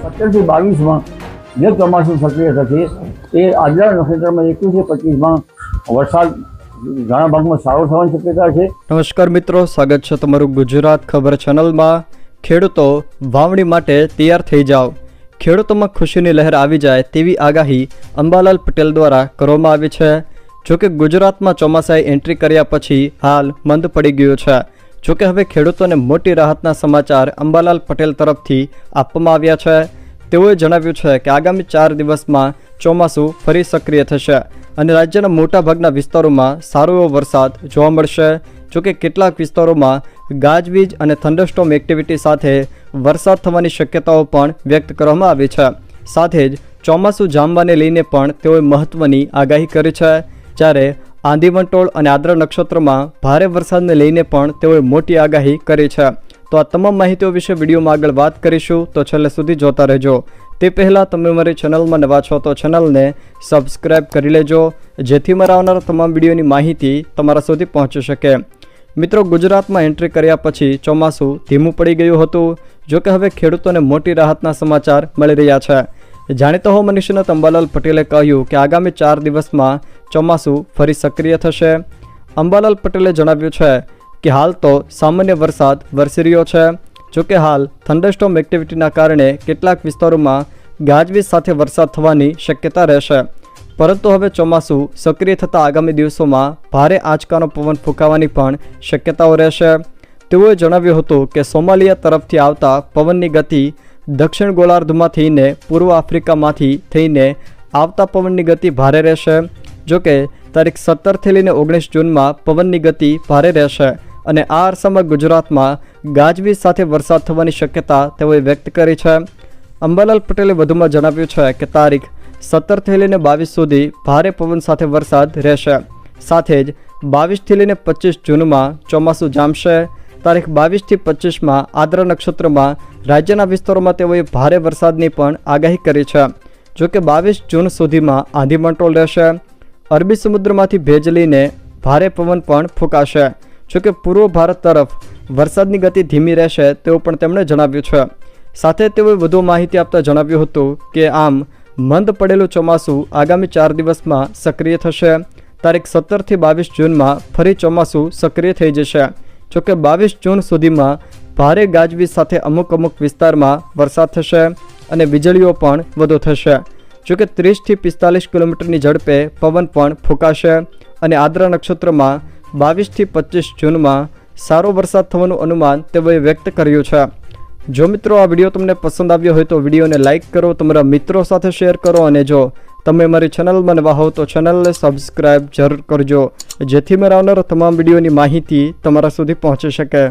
17 થી 22 માં જે ચોમાસું સક્રિય થશે એ આદ્રા નક્ષત્રમાં 21 થી 25 માં વરસાદ ઘણા ભાગમાં સારો થવાની શક્યતા છે। નમસ્કાર મિત્રો, સ્વાગત છે તમારું ગુજરાત ખબર ચેનલમાં। ખેડૂતો વાવણી માટે તૈયાર થઈ જાઓ, ખેડૂતોમાં ખુશીની લહેર આવી જાય તેવી આગાહી અંબાલાલ પટેલ દ્વારા કરવામાં આવી છે। જોકે ગુજરાતમાં ચોમાસાએ એન્ટ્રી કર્યા પછી હાલ મંદ પડી ગયું છે। જોકે હવે ખેડૂતોને મોટી રાહતના સમાચાર અંબાલાલ પટેલ તરફથી આપવામાં આવ્યા છે। તેઓએ જણાવ્યું છે કે આગામી 4 દિવસમાં ચોમાસું ફરી સક્રિય થશે અને રાજ્યના મોટાભાગના વિસ્તારોમાં સારો એવો વરસાદ જોવા મળશે। જોકે કેટલાક વિસ્તારોમાં ગાજવીજ અને થંડરસ્ટોર્મ એક્ટિવિટી સાથે વરસાદ થવાની શક્યતાઓ પણ વ્યક્ત કરવામાં આવી છે। સાથે જ ચોમાસું જામવાને લઈને પણ તેઓએ મહત્વની આગાહી કરી છે। જ્યારે આંધી વંટોળ અને આદ્રા નક્ષત્રમાં ભારે વરસાદને લઈને પણ તેઓએ મોટી આગાહી કરી છે। તો આ તમામ માહિતીઓ વિશે વિડીયોમાં આગળ વાત કરીશું, તો છેલ્લે સુધી જોતા રહેજો। તે પહેલાં તમે મારી ચેનલમાં નવા છો તો ચેનલને સબસ્ક્રાઈબ કરી લેજો, જેથી મારા આવનારા તમામ વિડીયોની માહિતી તમારા સુધી પહોંચી શકે। મિત્રો, ગુજરાતમાં એન્ટ્રી કર્યા પછી ચોમાસું ધીમું પડી ગયું હતું। જોકે હવે ખેડૂતોને મોટી રાહતના સમાચાર મળી રહ્યા છે। જાણીતા હવામાન નિષ્ણાત અંબાલાલ પટેલે કહ્યું કે આગામી 4 દિવસમાં ચોમાસું ફરી સક્રિય થશે। અંબાલાલ પટેલે જણાવ્યું છે કે હાલ તો સામાન્ય વરસાદ વરસી રહ્યો છે। જોકે હાલ થંડરસ્ટોર્મ એક્ટિવિટીના કારણે કેટલાક વિસ્તારોમાં ગાજવીજ સાથે વરસાદ થવાની શક્યતા રહેશે, પરંતુ હવે ચોમાસું સક્રિય થતાં આગામી દિવસોમાં ભારે આંચકાનો પવન ફૂંકાવાની પણ શક્યતાઓ રહેશે। તેઓએ જણાવ્યું હતું કે સોમાલિયા તરફથી આવતા પવનની ગતિ દક્ષિણ ગોળાર્ધમાં થઈને પૂર્વ આફ્રિકામાંથી થઈને આવતા પવનની ગતિ ભારે રહેશે। જોકે તારીખ 17થી લઈને 19 જૂનમાં પવનની ગતિ ભારે રહેશે અને આ અરસામાં ગુજરાતમાં ગાજવીજ સાથે વરસાદ થવાની શક્યતા તેઓએ વ્યક્ત કરી છે। અંબાલાલ પટેલે વધુમાં જણાવ્યું છે કે તારીખ 17થી લઈને 22 સુધી ભારે પવન સાથે વરસાદ રહેશે। સાથે જ 22થી લઈને 25 જૂનમાં ચોમાસું જામશે। તારીખ 22 થી 25માં આદ્રા નક્ષત્રમાં રાજ્યના વિસ્તારોમાં તેઓએ ભારે વરસાદની પણ આગાહી કરી છે। જોકે 22 જૂન સુધીમાં આંધી વંટોળ રહેશે। અરબી સમુદ્રમાંથી ભેજ લઈને ભારે પવન પણ ફૂંકાશે। જોકે પૂર્વ ભારત તરફ વરસાદની ગતિ ધીમી રહેશે તેવું પણ તેમણે જણાવ્યું છે। સાથે તેઓએ વધુ માહિતી આપતા જણાવ્યું હતું કે આમ મંદ પડેલું ચોમાસું આગામી 4 દિવસમાં સક્રિય થશે। તારીખ 17થી 22 જૂનમાં ફરી ચોમાસું સક્રિય થઈ જશે। જોકે 22 જૂન સુધીમાં ભારે ગાજવીજ સાથે અમુક વિસ્તારમાં વરસાદ થશે અને વીજળીઓ પણ વધુ થશે। જોકે 30 થી 45 કિલોમીટરની ઝડપે પવન પણ ફૂંકાશે અને આદ્રા નક્ષત્રમાં 22 થી 25 જૂનમાં સારો વરસાદ થવાનું અનુમાન તેઓએ વ્યક્ત કર્યું છે। જો મિત્રો આ વિડીયો તમને પસંદ આવ્યો હોય તો વિડીયોને લાઇક કરો, તમારા મિત્રો સાથે શેર કરો અને જો તમે મારી ચેનલમાં નવા હો તો ચેનલને સબસ્ક્રાઈબ જરૂર કરજો, જેથી મારા આવનારા તમામ વિડીયોની માહિતી તમારા સુધી પહોંચી શકે।